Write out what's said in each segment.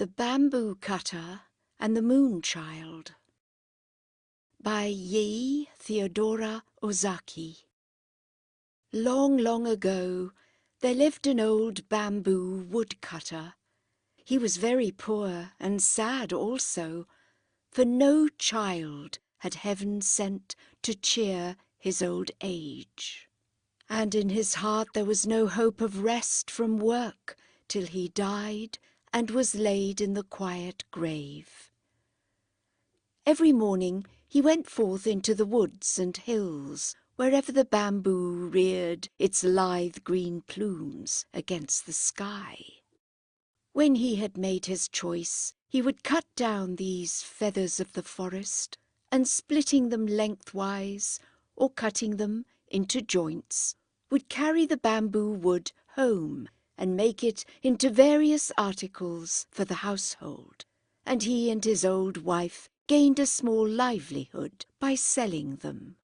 The Bamboo Cutter and the Moon Child by Yei Theodora Ozaki. Long, long ago, there lived an old bamboo woodcutter. He was very poor and sad also, for no child had heaven sent to cheer his old age. And in his heart there was no hope of rest from work till he died and was laid in the quiet grave. Every morning he went forth into the woods and hills, wherever the bamboo reared its lithe green plumes against the sky. When he had made his choice, he would cut down these feathers of the forest, and splitting them lengthwise, or cutting them into joints, would carry the bamboo wood home and make it into various articles for the household, and he and his old wife gained a small livelihood by selling them.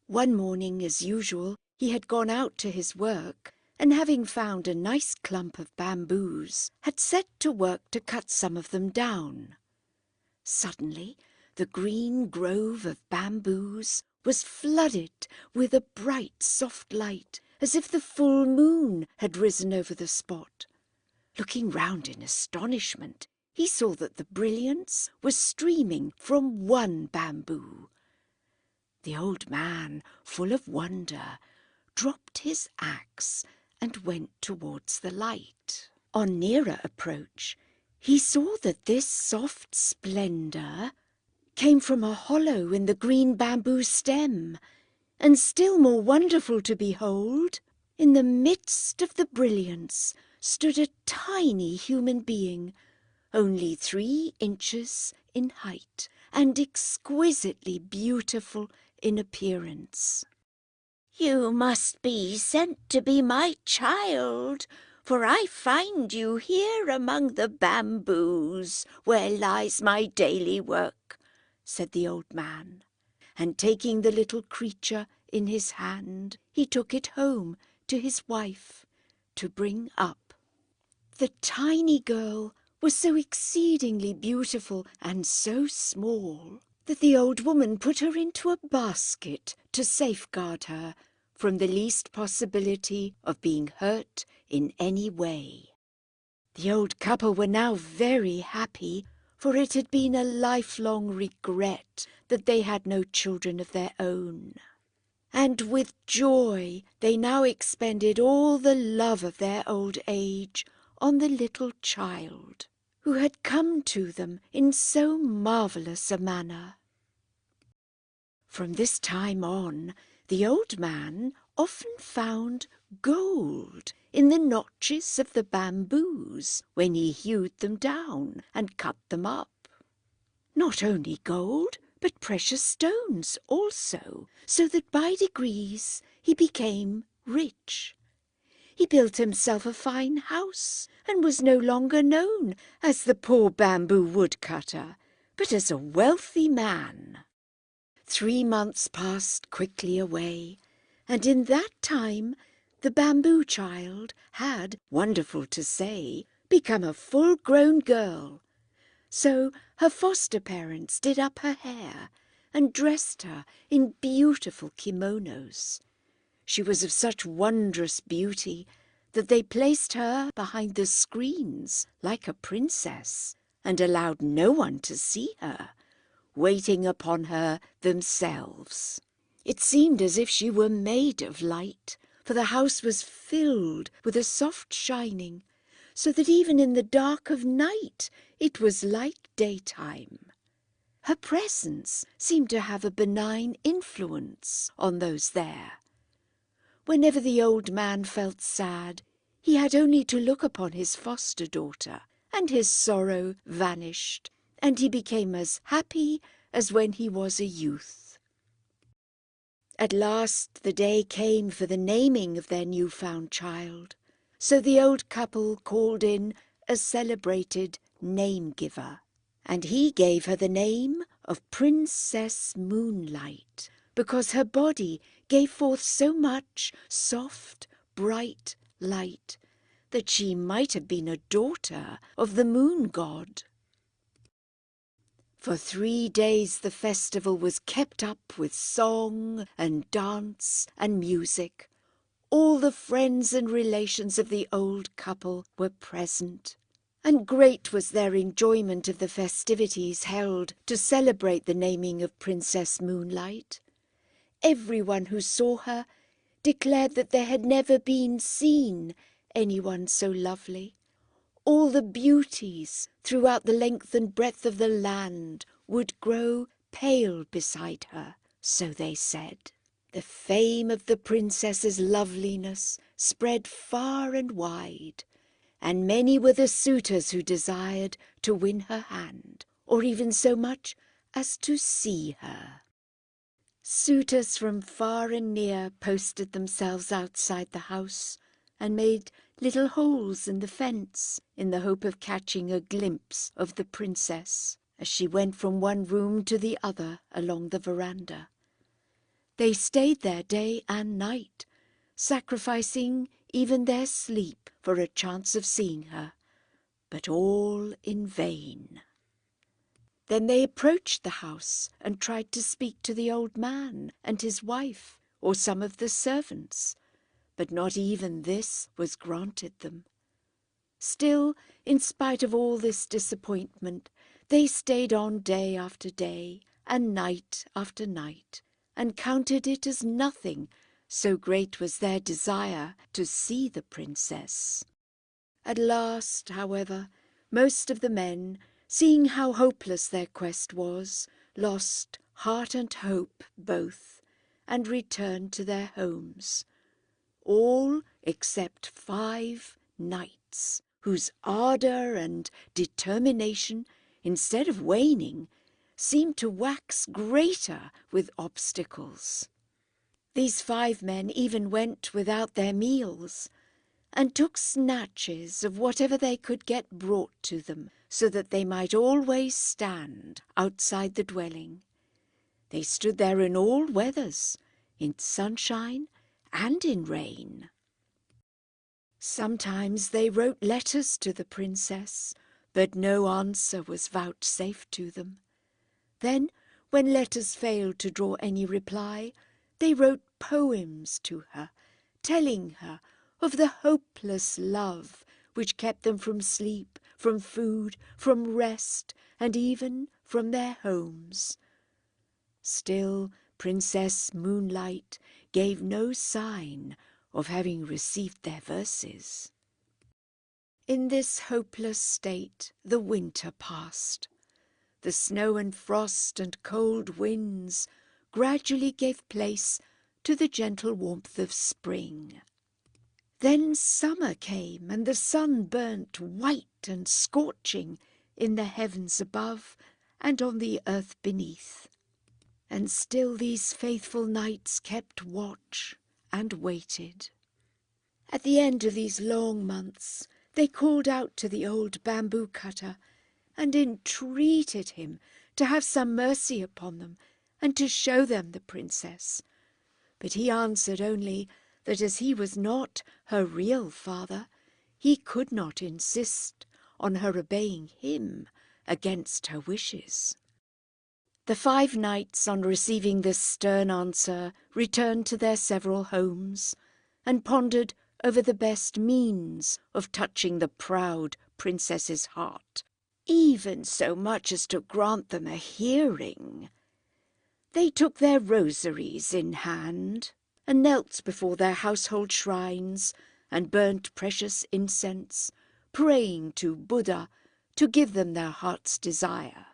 One morning, as usual, he had gone out to his work, and having found a nice clump of bamboos, had set to work to cut some of them down. Suddenly, the green grove of bamboos was flooded with a bright, soft light, as if the full moon had risen over the spot. Looking round in astonishment, he saw that the brilliance was streaming from one bamboo. The old man, full of wonder, dropped his axe and went towards the light. On nearer approach, he saw that this soft splendour came from a hollow in the green bamboo stem, and still more wonderful to behold, in the midst of the brilliance stood a tiny human being, only 3 inches in height, and exquisitely beautiful in appearance. "You must be sent to be my child, for I find you here among the bamboos, where lies my daily work," said the old man, and taking the little creature in his hand, he took it home to his wife to bring up. The tiny girl was so exceedingly beautiful and so small that the old woman put her into a basket to safeguard her from the least possibility of being hurt in any way. The old couple were now very happy, for it had been a lifelong regret that they had no children of their own. And with joy they now expended all the love of their old age on the little child, who had come to them in so marvellous a manner. From this time on, the old man often found gold in the notches of the bamboos when he hewed them down and cut them up. Not only gold, but precious stones also, so that by degrees he became rich. He built himself a fine house, and was no longer known as the poor bamboo woodcutter, but as a wealthy man. 3 months passed quickly away, and in that time the bamboo child had, wonderful to say, become a full-grown girl. So her foster parents did up her hair and dressed her in beautiful kimonos. She was of such wondrous beauty that they placed her behind the screens like a princess, and allowed no one to see her, waiting upon her themselves. It seemed as if she were made of light, for the house was filled with a soft shining, so that even in the dark of night it was like daytime. Her presence seemed to have a benign influence on those there. Whenever the old man felt sad, he had only to look upon his foster daughter, and his sorrow vanished, and he became as happy as when he was a youth. At last the day came for the naming of their new-found child, so the old couple called in a celebrated name-giver, and he gave her the name of Princess Moonlight, because her body gave forth so much soft, bright light that she might have been a daughter of the moon god. For 3 days the festival was kept up with song and dance and music. All the friends and relations of the old couple were present, and great was their enjoyment of the festivities held to celebrate the naming of Princess Moonlight. Everyone who saw her declared that there had never been seen anyone so lovely. All the beauties throughout the length and breadth of the land would grow pale beside her, so they said. The fame of the princess's loveliness spread far and wide, and many were the suitors who desired to win her hand, or even so much as to see her. Suitors from far and near posted themselves outside the house and made little holes in the fence in the hope of catching a glimpse of the princess as she went from one room to the other along the veranda. They stayed there day and night, sacrificing even their sleep for a chance of seeing her, but all in vain. Then they approached the house and tried to speak to the old man and his wife or some of the servants, but not even this was granted them. Still, in spite of all this disappointment, they stayed on day after day and night after night, and counted it as nothing, so great was their desire to see the princess. At last, however, most of the men, seeing how hopeless their quest was, lost heart and hope both, and returned to their homes. All except 5 knights, whose ardour and determination, instead of waning, seemed to wax greater with obstacles. These 5 men even went without their meals, and took snatches of whatever they could get brought to them, so that they might always stand outside the dwelling. They stood there in all weathers, in sunshine and in rain. Sometimes they wrote letters to the princess, but no answer was vouchsafed to them. Then, when letters failed to draw any reply, they wrote poems to her, telling her of the hopeless love which kept them from sleep, from food, from rest, and even from their homes. Still, Princess Moonlight gave no sign of having received their verses. In this hopeless state the winter passed. The snow and frost and cold winds gradually gave place to the gentle warmth of spring. Then summer came, and the sun burnt white and scorching in the heavens above and on the earth beneath. And still these faithful knights kept watch and waited. At the end of these long months, they called out to the old bamboo cutter and entreated him to have some mercy upon them and to show them the princess. But he answered only that as he was not her real father, he could not insist on her obeying him against her wishes. The 5 knights, on receiving this stern answer, returned to their several homes, and pondered over the best means of touching the proud princess's heart, even so much as to grant them a hearing. They took their rosaries in hand, and knelt before their household shrines, and burnt precious incense, praying to Buddha to give them their heart's desire.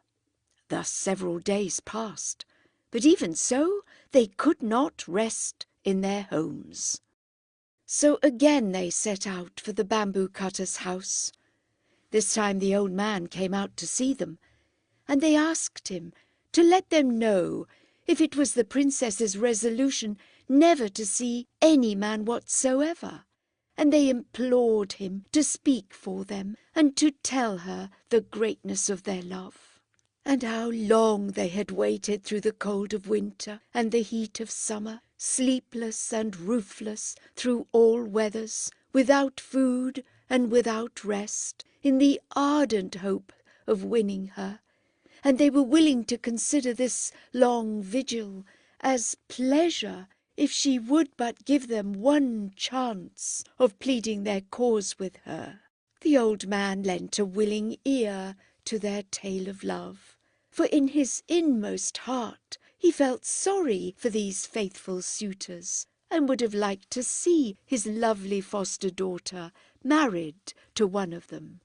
Thus several days passed, but even so they could not rest in their homes. So again they set out for the bamboo cutter's house. This time the old man came out to see them, and they asked him to let them know if it was the princess's resolution never to see any man whatsoever, and they implored him to speak for them and to tell her the greatness of their love, and how long they had waited through the cold of winter and the heat of summer, sleepless and roofless through all weathers, without food and without rest, in the ardent hope of winning her, and they were willing to consider this long vigil as pleasure if she would but give them one chance of pleading their cause with her. The old man lent a willing ear to their tale of love, for in his inmost heart he felt sorry for these faithful suitors, and would have liked to see his lovely foster daughter married to one of them.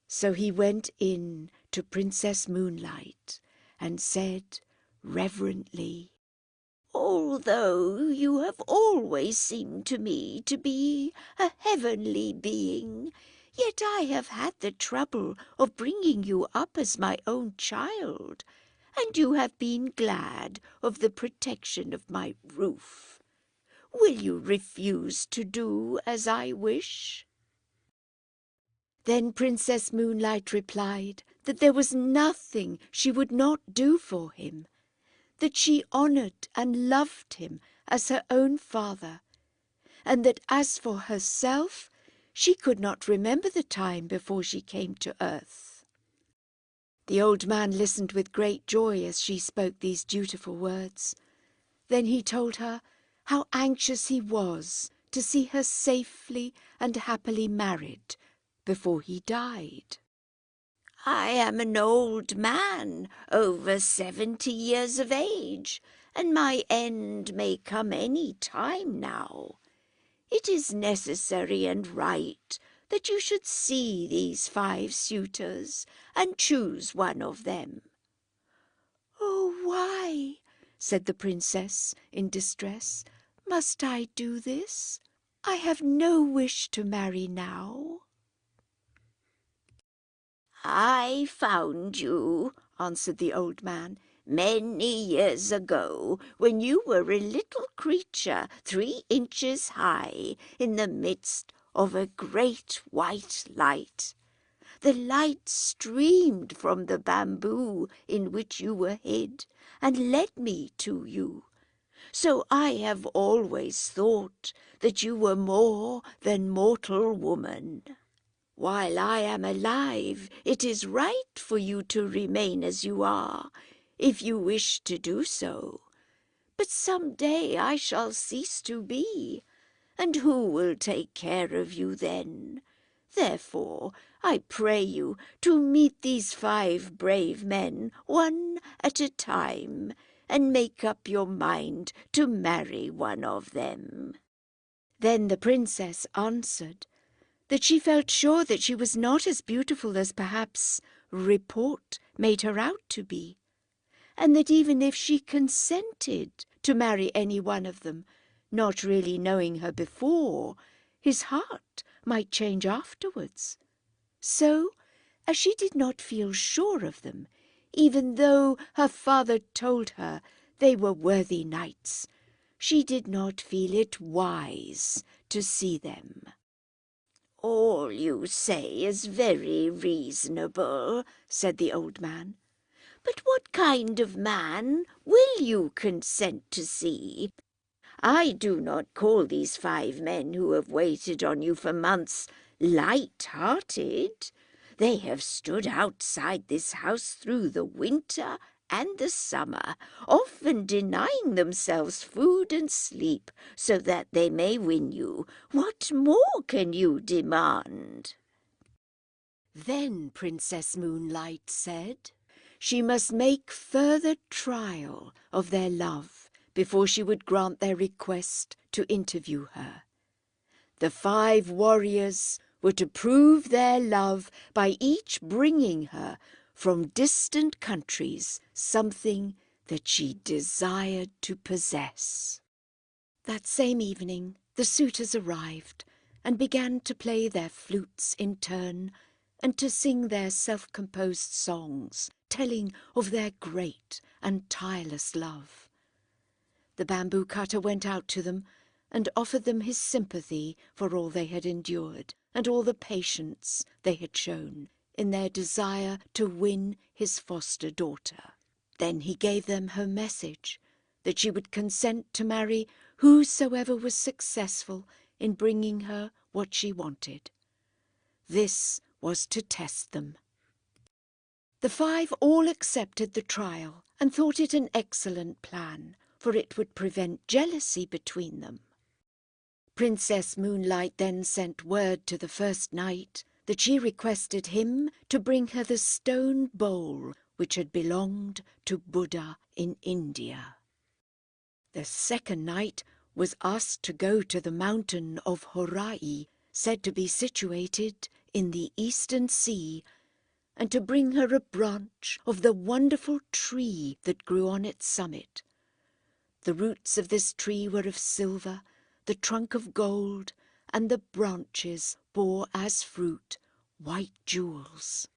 So he went in to Princess Moonlight and said reverently, "Although you have always seemed to me to be a heavenly being, yet I have had the trouble of bringing you up as my own child, and you have been glad of the protection of my roof. Will you refuse to do as I wish?" Then Princess Moonlight replied that there was nothing she would not do for him, that she honoured and loved him as her own father, and that as for herself, she could not remember the time before she came to earth. The old man listened with great joy as she spoke these dutiful words. Then he told her how anxious he was to see her safely and happily married before he died. "I am an old man, over 70 years of age, and my end may come any time now. It is necessary and right that you should see these 5 suitors and choose one of them." "Oh, why," said the princess in distress, "must I do this? I have no wish to marry now." "I found you," answered the old man, "many years ago, when you were a little creature 3 inches high, in the midst of a great white light. The light streamed from the bamboo in which you were hid, and led me to you. So I have always thought that you were more than mortal woman. While I am alive, it is right for you to remain as you are, if you wish to do so. But some day I shall cease to be, and who will take care of you then? Therefore, I pray you to meet these 5 brave men one at a time, and make up your mind to marry one of them." Then the princess answered that she felt sure that she was not as beautiful as perhaps report made her out to be, and that even if she consented to marry any one of them, not really knowing her before, his heart might change afterwards. So, as she did not feel sure of them, even though her father told her they were worthy knights, she did not feel it wise to see them. "All you say is very reasonable," said the old man. "But what kind of man will you consent to see? I do not call these 5 men who have waited on you for months light-hearted. They have stood outside this house through the winter and the summer, often denying themselves food and sleep so that they may win you. What more can you demand?" Then Princess Moonlight said she must make further trial of their love before she would grant their request to interview her. The 5 warriors were to prove their love by each bringing her from distant countries something that she desired to possess. That same evening the suitors arrived and began to play their flutes in turn and to sing their self-composed songs, telling of their great and tireless love. The bamboo cutter went out to them and offered them his sympathy for all they had endured and all the patience they had shown in their desire to win his foster daughter. Then he gave them her message that she would consent to marry whosoever was successful in bringing her what she wanted. This was to test them. The 5 all accepted the trial and thought it an excellent plan, for it would prevent jealousy between them. Princess Moonlight then sent word to the first knight that she requested him to bring her the stone bowl which had belonged to Buddha in India. The second knight was asked to go to the mountain of Horai, said to be situated in the Eastern Sea, and to bring her a branch of the wonderful tree that grew on its summit. The roots of this tree were of silver, the trunk of gold, and the branches bore as fruit white jewels.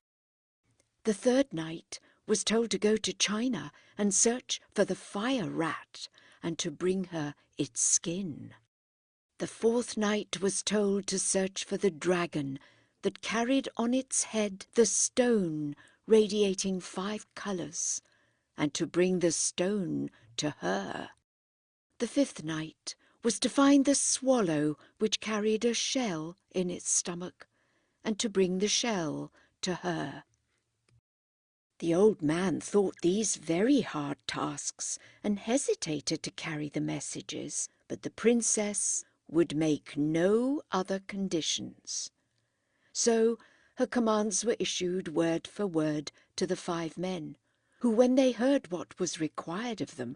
The third knight was told to go to China and search for the fire rat, and to bring her its skin. The fourth knight was told to search for the dragon that carried on its head the stone radiating 5 colours, and to bring the stone to her. The fifth knight was to find the swallow which carried a shell in its stomach, and to bring the shell to her. The old man thought these very hard tasks, and hesitated to carry the messages, but the princess would make no other conditions. So her commands were issued word for word to the 5 men, who, when they heard what was required of them,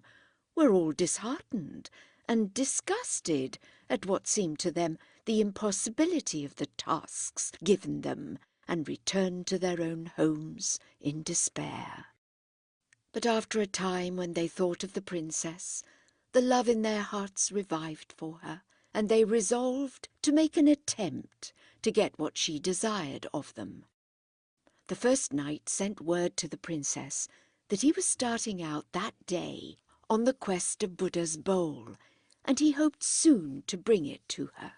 were all disheartened and disgusted at what seemed to them the impossibility of the tasks given them, and returned to their own homes in despair. But after a time, when they thought of the princess, the love in their hearts revived for her, and they resolved to make an attempt to get what she desired of them. The first knight sent word to the princess that he was starting out that day on the quest of Buddha's bowl, and he hoped soon to bring it to her.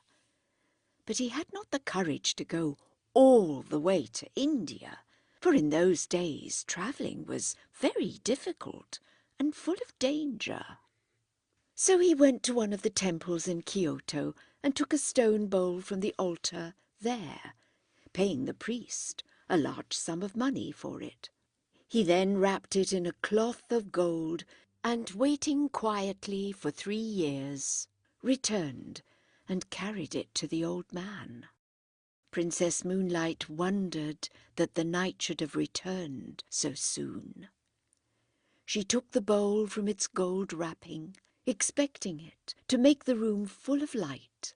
But he had not the courage to go all the way to India, for in those days travelling was very difficult and full of danger. So he went to one of the temples in Kyoto and took a stone bowl from the altar there, paying the priest a large sum of money for it. He then wrapped it in a cloth of gold, and waiting quietly for 3 years, returned and carried it to the old man. Princess Moonlight wondered that the knight should have returned so soon. She took the bowl from its gold wrapping, expecting it to make the room full of light,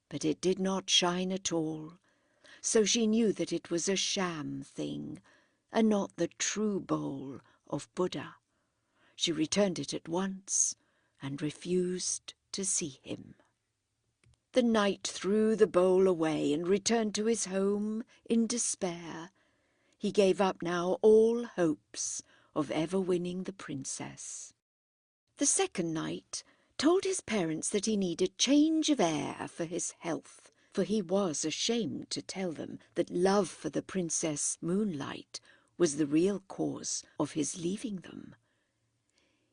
but it did not shine at all, so she knew that it was a sham thing, and not the true bowl of Buddha. She returned it at once, and refused to see him. The knight threw the bowl away and returned to his home in despair. He gave up now all hopes of ever winning the princess. The second knight told his parents that he needed change of air for his health, for he was ashamed to tell them that love for the Princess Moonlight was the real cause of his leaving them.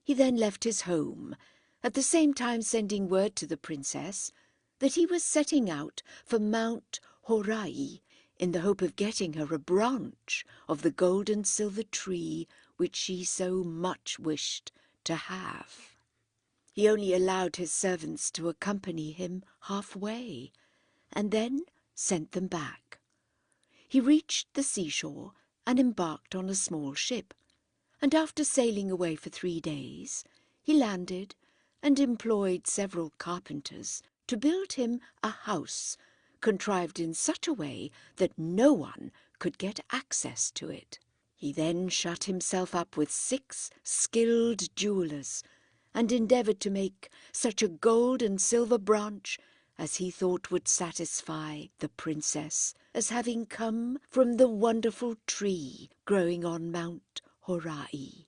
He then left his home, at the same time sending word to the princess that he was setting out for Mount Horai in the hope of getting her a branch of the gold and silver tree which she so much wished to have. He only allowed his servants to accompany him halfway, and then sent them back. He reached the seashore and embarked on a small ship, and after sailing away for 3 days, he landed and employed several carpenters to build him a house contrived in such a way that no one could get access to it. He then shut himself up with 6 skilled jewellers, and endeavoured to make such a gold and silver branch as he thought would satisfy the princess, as having come from the wonderful tree growing on Mount Horai.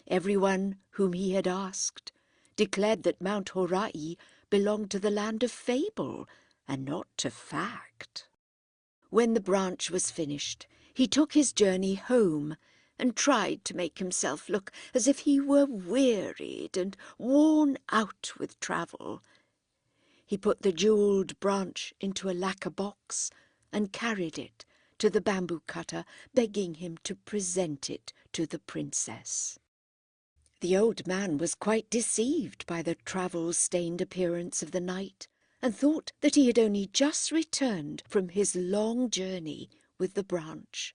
Everyone whom he had asked declared that Mount Horai belonged to the land of fable and not to fact. When the branch was finished, he took his journey home and tried to make himself look as if he were wearied and worn out with travel. He put the jewelled branch into a lacquer box and carried it to the bamboo cutter, begging him to present it to the princess. The old man was quite deceived by the travel-stained appearance of the knight, and thought that he had only just returned from his long journey with the branch.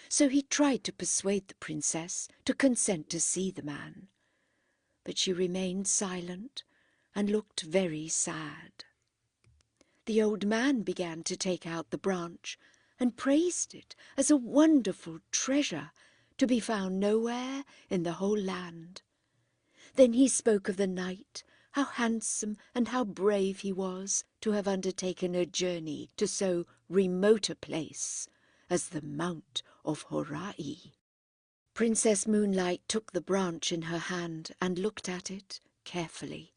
So he tried to persuade the princess to consent to see the man. But she remained silent and looked very sad. The old man began to take out the branch and praised it as a wonderful treasure to be found nowhere in the whole land. Then he spoke of the knight, how handsome and how brave he was to have undertaken a journey to so remote a place as the Mount of Horai. Princess Moonlight took the branch in her hand and looked at it carefully.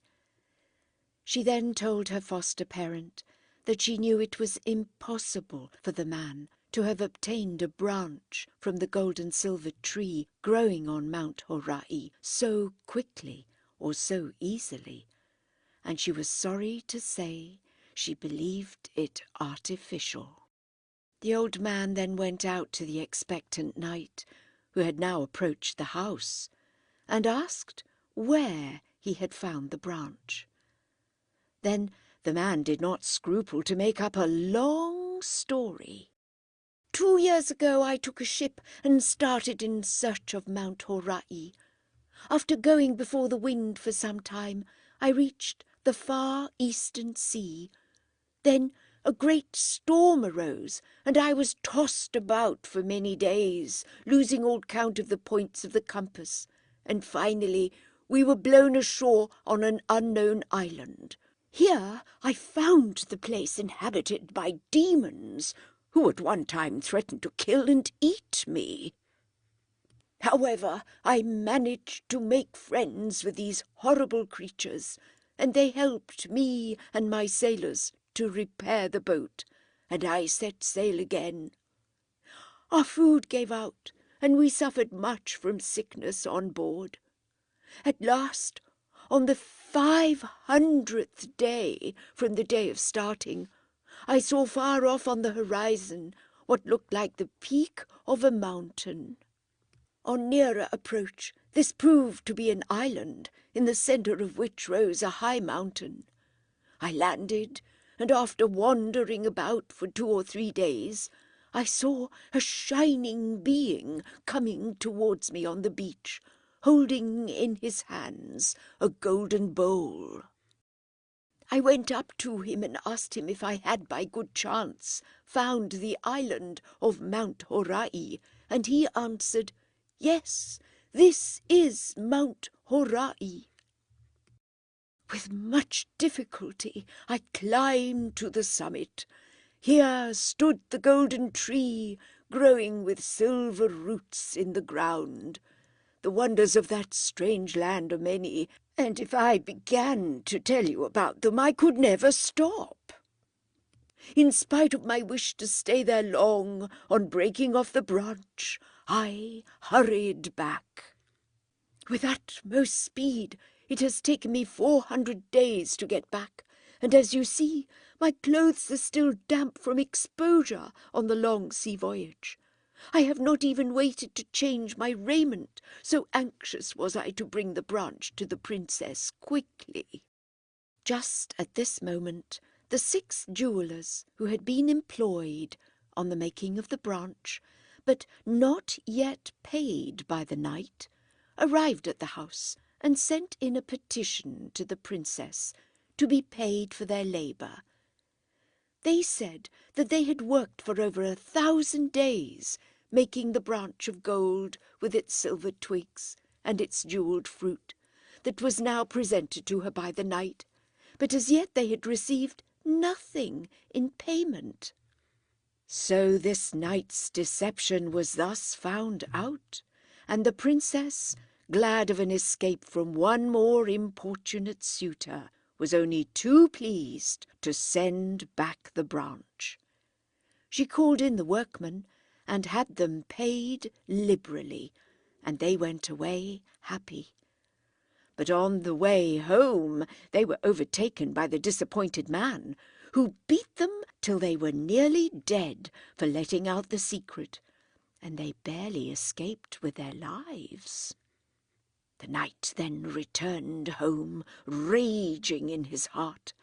She then told her foster parent that she knew it was impossible for the man to have obtained a branch from the gold and silver tree growing on Mount Horai so quickly or so easily, and she was sorry to say she believed it artificial. The old man then went out to the expectant knight, who had now approached the house, and asked where he had found the branch. Then the man did not scruple to make up a long story. 2 years ago I took a ship and started in search of Mount Horai. After going before the wind for some time, I reached the far eastern sea. Then a great storm arose, and I was tossed about for many days, losing all count of the points of the compass, and finally we were blown ashore on an unknown island. Here I found the place inhabited by demons, who at one time threatened to kill and eat me. However, I managed to make friends with these horrible creatures, and they helped me and my sailors to repair the boat, and I set sail again. Our food gave out, and we suffered much from sickness on board. At last, on the 500th day from the day of starting, I saw far off on the horizon what looked like the peak of a mountain. On nearer approach, this proved to be an island, in the centre of which rose a high mountain. I landed, and after wandering about for 2 or 3 days, I saw a shining being coming towards me on the beach, holding in his hands a golden bowl. I went up to him and asked him if I had by good chance found the island of Mount Horai, and he answered, "Yes, this is Mount Horai." With much difficulty I climbed to the summit. Here stood the golden tree, growing with silver roots in the ground. The wonders of that strange land are many, and if I began to tell you about them, I could never stop. In spite of my wish to stay there long, on breaking off the branch, I hurried back. With utmost speed, it has taken me 400 days to get back, and as you see, my clothes are still damp from exposure on the long sea voyage. I have not even waited to change my raiment, so anxious was I to bring the branch to the princess quickly. Just at this moment, the 6 jewellers who had been employed on the making of the branch, but not yet paid by the knight, arrived at the house and sent in a petition to the princess to be paid for their labour. They said that they had worked for over 1,000 days, making the branch of gold with its silver twigs and its jewelled fruit, that was now presented to her by the knight, but as yet they had received nothing in payment. So this knight's deception was thus found out, and the princess, glad of an escape from one more importunate suitor, was only too pleased to send back the branch. She called in the workmen and had them paid liberally, and they went away happy. But on the way home they were overtaken by the disappointed man, who beat them till they were nearly dead for letting out the secret, and they barely escaped with their lives. The knight then returned home, raging in his heart,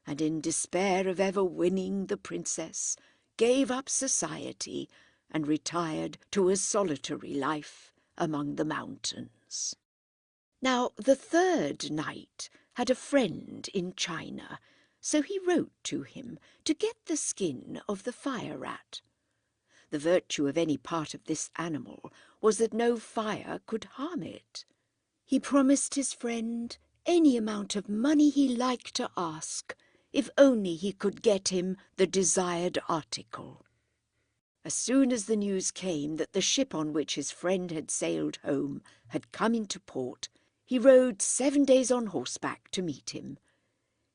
and in despair of ever winning the princess, gave up society and retired to a solitary life among the mountains. Now the third knight had a friend in China, so he wrote to him to get the skin of the fire rat. The virtue of any part of this animal was that no fire could harm it. He promised his friend any amount of money he liked to ask, if only he could get him the desired article. As soon as the news came that the ship on which his friend had sailed home had come into port, he rode 7 days on horseback to meet him.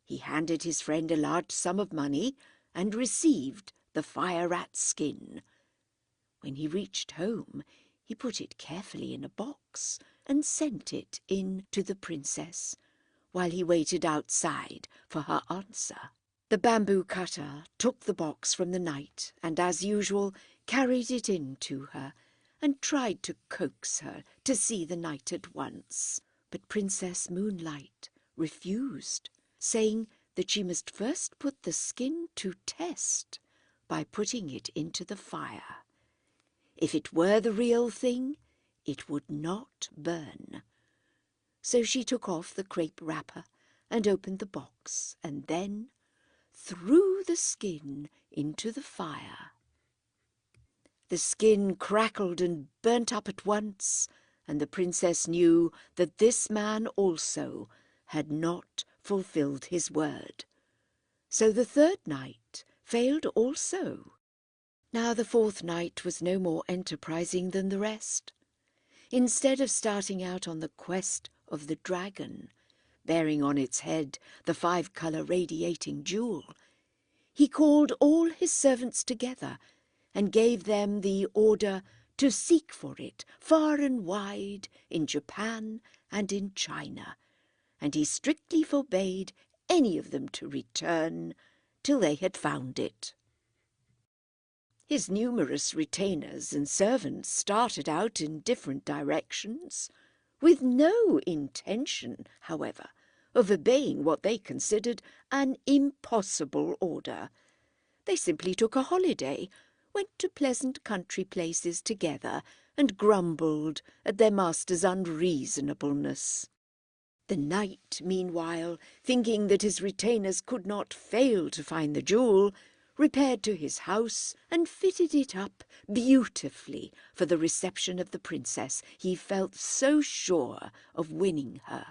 He handed his friend a large sum of money and received the fire rat's skin. When he reached home, he put it carefully in a box and sent it in to the princess, while he waited outside for her answer. The bamboo cutter took the box from the knight and, as usual, carried it in to her and tried to coax her to see the knight at once. But Princess Moonlight refused, saying that she must first put the skin to test by putting it into the fire. If it were the real thing, it would not burn. So she took off the crepe wrapper and opened the box, and then threw the skin into the fire. The skin crackled and burnt up at once, and the princess knew that this man also had not fulfilled his word. So the third night failed also. Now the fourth night was no more enterprising than the rest. Instead of starting out on the quest of the dragon, bearing on its head the 5-colour radiating jewel, he called all his servants together and gave them the order to seek for it far and wide in Japan and in China, and he strictly forbade any of them to return till they had found it. His numerous retainers and servants started out in different directions, with no intention, however, of obeying what they considered an impossible order. They simply took a holiday, went to pleasant country places together, and grumbled at their master's unreasonableness. The knight, meanwhile, thinking that his retainers could not fail to find the jewel, repaired to his house and fitted it up beautifully for the reception of the princess. He felt so sure of winning her.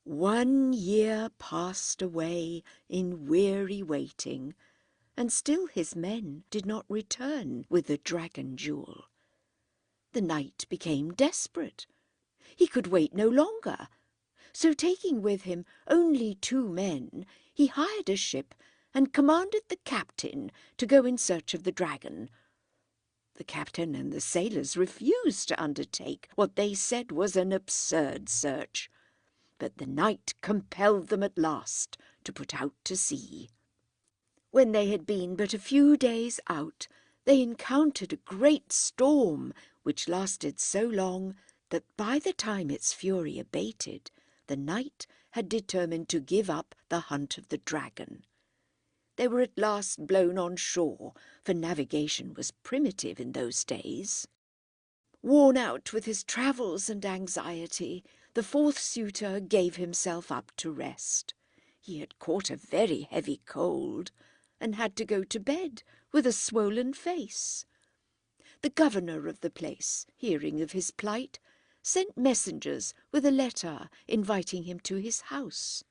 1 year passed away in weary waiting, and still his men did not return with the dragon jewel. The knight became desperate. He could wait no longer, so taking with him only 2 men, he hired a ship and commanded the captain to go in search of the dragon. The captain and the sailors refused to undertake what they said was an absurd search, but the knight compelled them at last to put out to sea. When they had been but a few days out, they encountered a great storm, which lasted so long that by the time its fury abated, the knight had determined to give up the hunt of the dragon. They were at last blown on shore, for navigation was primitive in those days. Worn out with his travels and anxiety, the 4th suitor gave himself up to rest. He had caught a very heavy cold, and had to go to bed with a swollen face. The governor of the place, hearing of his plight, sent messengers with a letter inviting him to his house.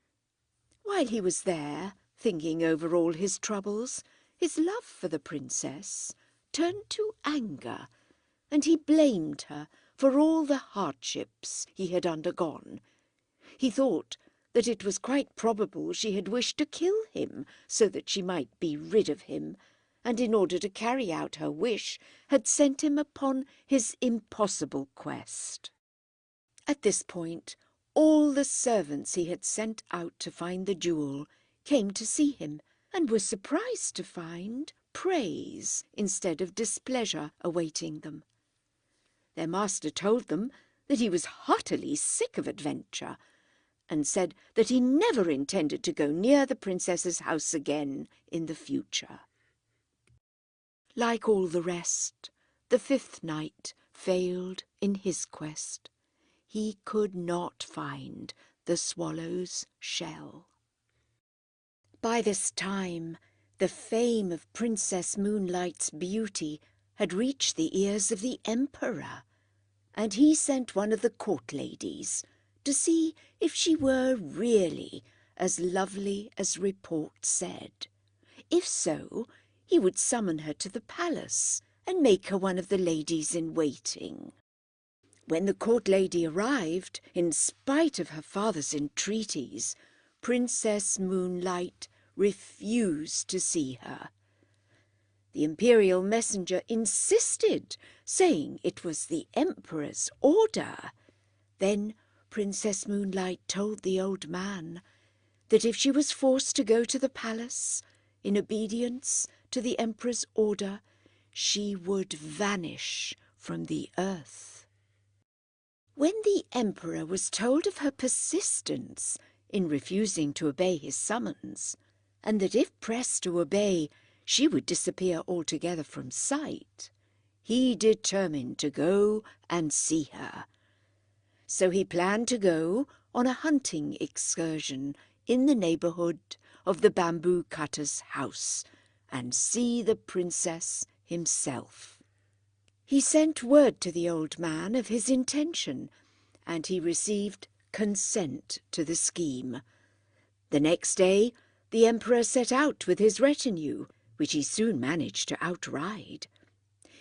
While he was there, thinking over all his troubles, his love for the princess turned to anger, and he blamed her for all the hardships he had undergone. He thought that it was quite probable she had wished to kill him so that she might be rid of him, and in order to carry out her wish had sent him upon his impossible quest. At this point, all the servants he had sent out to find the jewel came to see him, and were surprised to find praise instead of displeasure awaiting them. Their master told them that he was heartily sick of adventure, and said that he never intended to go near the princess's house again in the future. Like all the rest, the fifth night failed in his quest. He could not find the swallow's shell. By this time, the fame of Princess Moonlight's beauty had reached the ears of the emperor, and he sent one of the court ladies to see if she were really as lovely as report said. If so, he would summon her to the palace and make her one of the ladies in waiting. When the court lady arrived, in spite of her father's entreaties, Princess Moonlight refused to see her. The imperial messenger insisted, saying it was the emperor's order. Then Princess Moonlight told the old man that if she was forced to go to the palace in obedience to the emperor's order, she would vanish from the earth. When the emperor was told of her persistence in refusing to obey his summons, and that if pressed to obey, she would disappear altogether from sight, he determined to go and see her. So he planned to go on a hunting excursion in the neighbourhood of the bamboo cutter's house and see the princess himself. He sent word to the old man of his intention, and he received consent to the scheme. The next day the emperor set out with his retinue, which he soon managed to outride.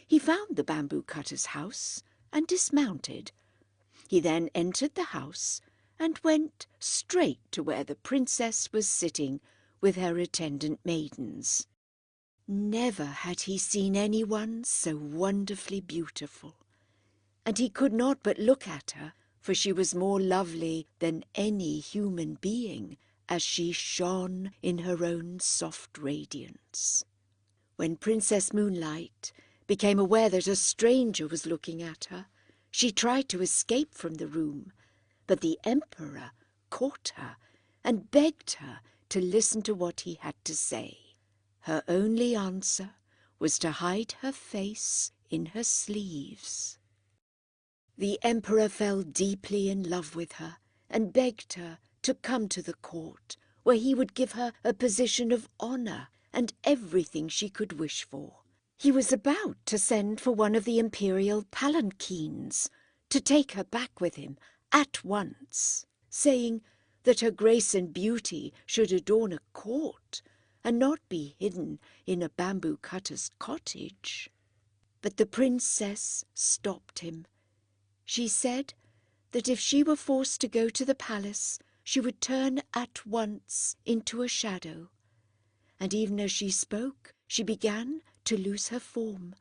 He found the bamboo cutter's house and dismounted. He then entered the house and went straight to where the princess was sitting with her attendant maidens. Never had he seen anyone so wonderfully beautiful, and he could not but look at her, for she was more lovely than any human being, as she shone in her own soft radiance. When Princess Moonlight became aware that a stranger was looking at her, she tried to escape from the room, but the emperor caught her and begged her to listen to what he had to say. Her only answer was to hide her face in her sleeves. The emperor fell deeply in love with her and begged her to come to the court, where he would give her a position of honour and everything she could wish for. He was about to send for one of the imperial palanquins to take her back with him at once, saying that her grace and beauty should adorn a court and not be hidden in a bamboo cutter's cottage. But the princess stopped him. She said that if she were forced to go to the palace, she would turn at once into a shadow. And even as she spoke, she began to lose her form.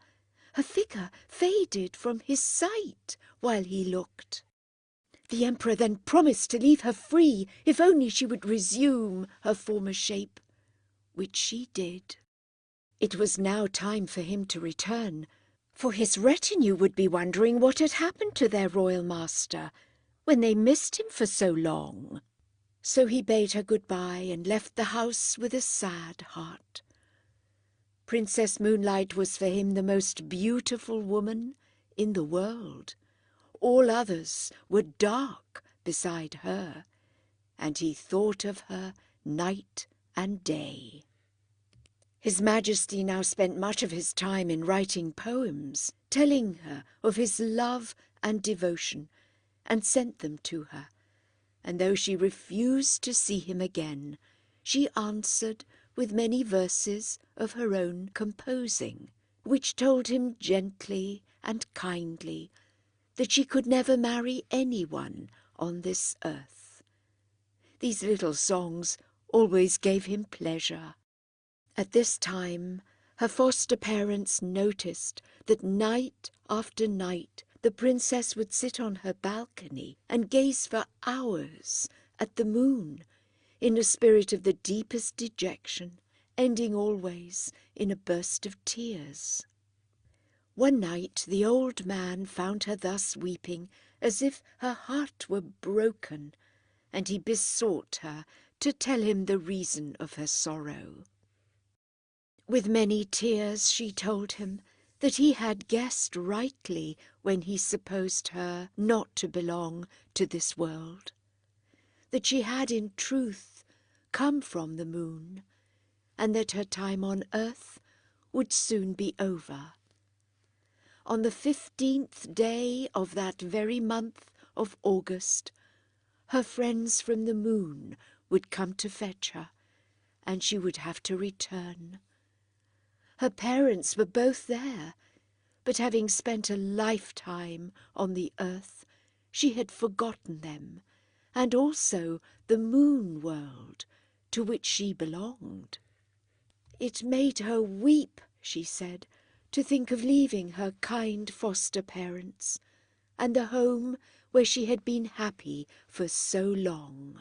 Her figure faded from his sight while he looked. The emperor then promised to leave her free if only she would resume her former shape, which she did. It was now time for him to return, for his retinue would be wondering what had happened to their royal master when they missed him for so long. So he bade her goodbye and left the house with a sad heart. Princess Moonlight was for him the most beautiful woman in the world. All others were dark beside her, and he thought of her night and day. His Majesty now spent much of his time in writing poems, telling her of his love and devotion, and sent them to her. And though she refused to see him again, she answered with many verses of her own composing, which told him gently and kindly that she could never marry anyone on this earth. These little songs always gave him pleasure. At this time, her foster parents noticed that night after night the princess would sit on her balcony and gaze for hours at the moon in a spirit of the deepest dejection ending always in a burst of tears. One night the old man found her thus weeping, as if her heart were broken, and he besought her to tell him the reason of her sorrow. With many tears she told him that he had guessed rightly when he supposed her not to belong to this world, that she had in truth come from the moon, and that her time on earth would soon be over. On the 15th day of that very month of August, her friends from the moon would come to fetch her, and she would have to return. Her parents were both there, but having spent a lifetime on the earth, she had forgotten them, and also the moon world to which she belonged. It made her weep, she said, to think of leaving her kind foster parents, and the home where she had been happy for so long.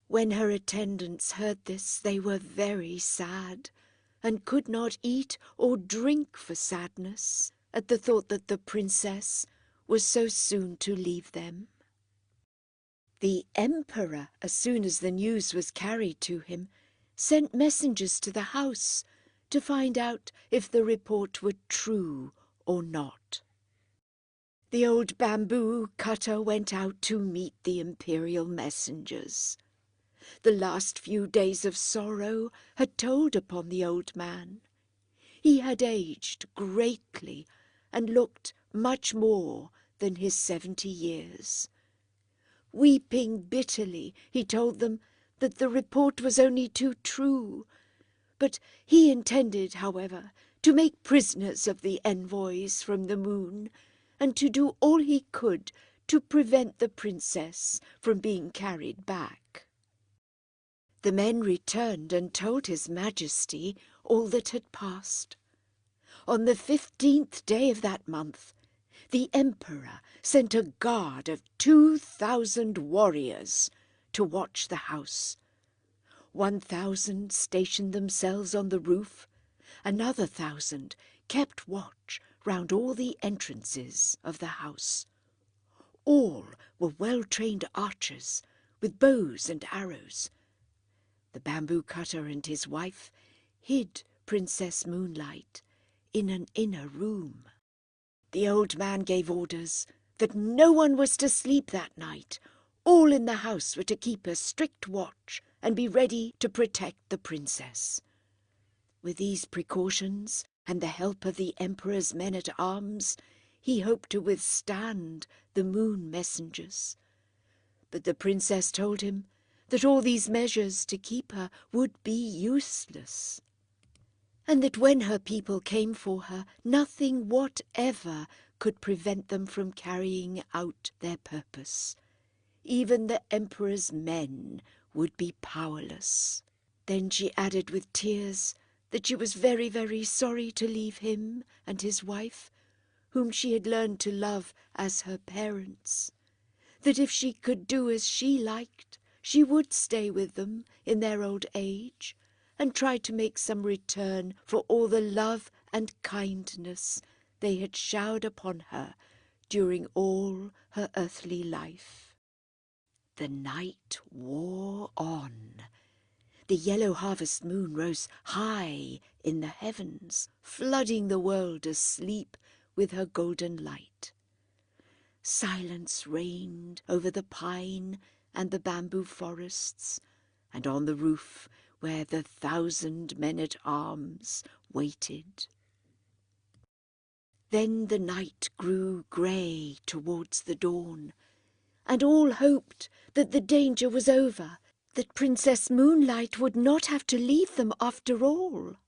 When her attendants heard this, they were very sad, and could not eat or drink for sadness at the thought that the princess was so soon to leave them. The emperor, as soon as the news was carried to him, sent messengers to the house to find out if the report were true or not. The old bamboo cutter went out to meet the imperial messengers. The last few days of sorrow had told upon the old man. He had aged greatly and looked much more than his 70 years. Weeping bitterly, he told them that the report was only too true, but he intended, however, to make prisoners of the envoys from the moon, and to do all he could to prevent the princess from being carried back. The men returned and told His Majesty all that had passed. On the 15th day of that month, the Emperor sent a guard of 2,000 warriors to watch the house. 1,000 stationed themselves on the roof, another 1,000 kept watch round all the entrances of the house. All were well-trained archers with bows and arrows. The bamboo cutter and his wife hid Princess Moonlight in an inner room. The old man gave orders that no one was to sleep that night. All in the house were to keep a strict watch and be ready to protect the princess. With these precautions and the help of the emperor's men-at-arms, he hoped to withstand the moon messengers. But the princess told him that all these measures to keep her would be useless, and that when her people came for her, nothing whatever could prevent them from carrying out their purpose. Even the emperor's men would be powerless. Then she added with tears that she was very, very sorry to leave him and his wife, whom she had learned to love as her parents, that if she could do as she liked, she would stay with them in their old age, and try to make some return for all the love and kindness they had showered upon her during all her earthly life. The night wore on. The yellow harvest moon rose high in the heavens, flooding the world asleep with her golden light. Silence reigned over the pine and the bamboo forests, and on the roof where the 1,000 men-at-arms waited. Then the night grew grey towards the dawn, and all hoped that the danger was over, that Princess Moonlight would not have to leave them after all.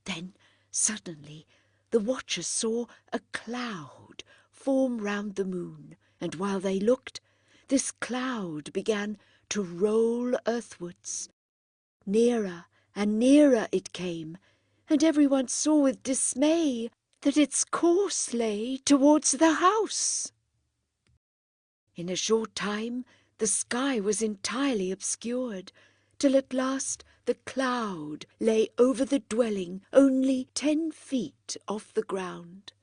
Then suddenly the watchers saw a cloud form round the moon, and while they looked, this cloud began to roll earthwards. Nearer and nearer it came, and everyone saw with dismay that its course lay towards the house. In a short time the sky was entirely obscured, till at last the cloud lay over the dwelling, only 10 feet off the ground.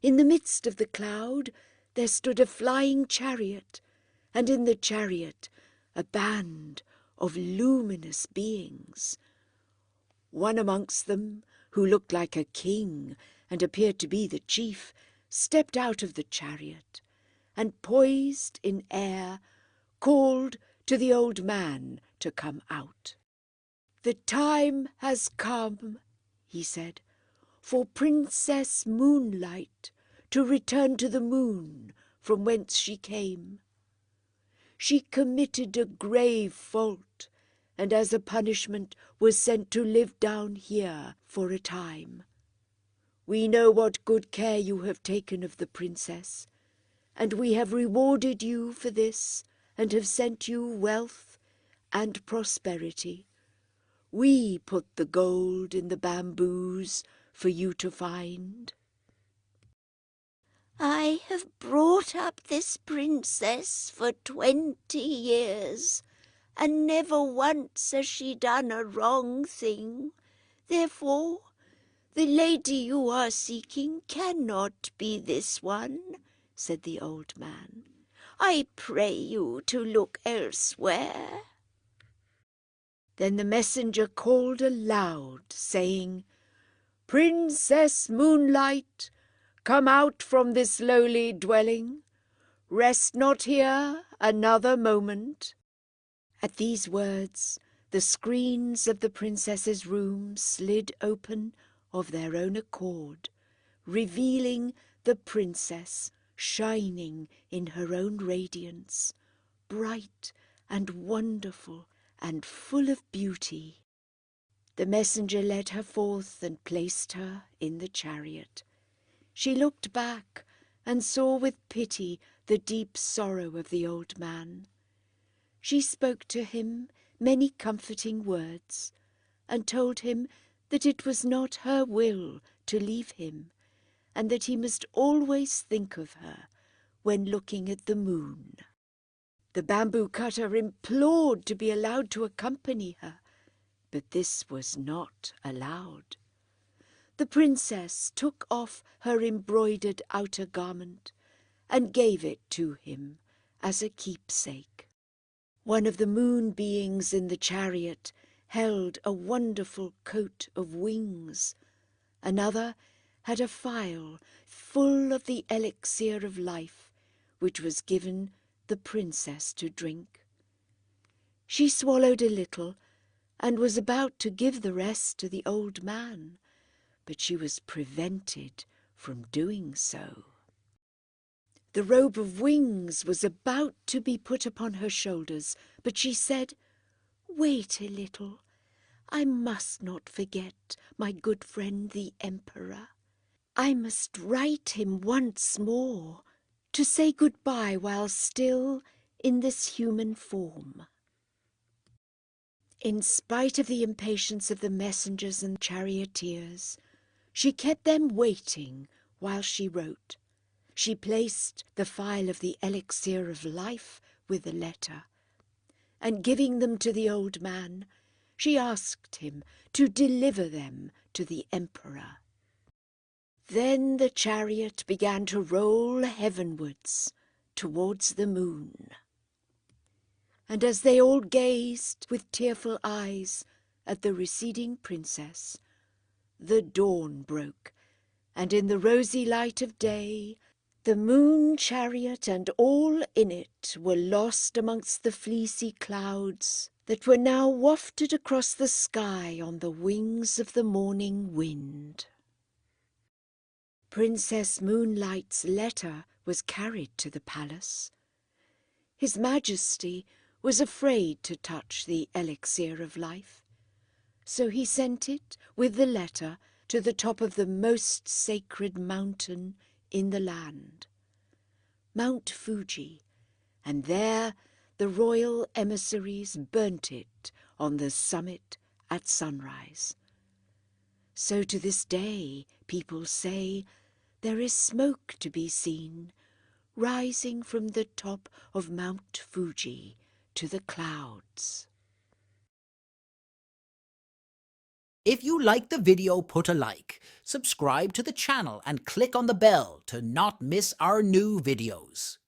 In the midst of the cloud there stood a flying chariot, and in the chariot a band of luminous beings. One amongst them, who looked like a king and appeared to be the chief, stepped out of the chariot, and poised in air, called to the old man to come out. "The time has come," he said, "for Princess Moonlight to return to the moon from whence she came. She committed a grave fault, and as a punishment was sent to live down here for a time. We know what good care you have taken of the princess, and we have rewarded you for this, and have sent you wealth and prosperity. We put the gold in the bamboos for you to find." "I have brought up this princess for 20 years, and never once has she done a wrong thing. Therefore, the lady you are seeking cannot be this one," said the old man. "I pray you to look elsewhere." Then the messenger called aloud, saying, "Princess Moonlight, come out from this lowly dwelling. Rest not here another moment." At these words, the screens of the princess's room slid open of their own accord, revealing the princess shining in her own radiance, bright and wonderful and full of beauty. The messenger led her forth and placed her in the chariot. She looked back and saw with pity the deep sorrow of the old man. She spoke to him many comforting words, and told him that it was not her will to leave him, and that he must always think of her when looking at the moon. The bamboo cutter implored to be allowed to accompany her, but this was not allowed. The princess took off her embroidered outer garment and gave it to him as a keepsake. One of the moon beings in the chariot held a wonderful coat of wings. Another had a phial full of the elixir of life, which was given the princess to drink. She swallowed a little and was about to give the rest to the old man, but she was prevented from doing so. The robe of wings was about to be put upon her shoulders, but she said, "Wait a little. I must not forget my good friend the Emperor. I must write him once more to say good-bye while still in this human form." In spite of the impatience of the messengers and charioteers, she kept them waiting while she wrote. She placed the phial of the elixir of life with the letter, and giving them to the old man, she asked him to deliver them to the emperor. Then the chariot began to roll heavenwards towards the moon. And as they all gazed with tearful eyes at the receding princess, the dawn broke, and in the rosy light of day, the moon chariot and all in it were lost amongst the fleecy clouds that were now wafted across the sky on the wings of the morning wind. Princess Moonlight's letter was carried to the palace. His Majesty was afraid to touch the elixir of life, so he sent it with the letter to the top of the most sacred mountain in the land, Mount Fuji, and there the royal emissaries burnt it on the summit at sunrise. So to this day people say there is smoke to be seen rising from the top of Mount Fuji to the clouds. If you like the video, put a like, subscribe to the channel and click on the bell to not miss our new videos.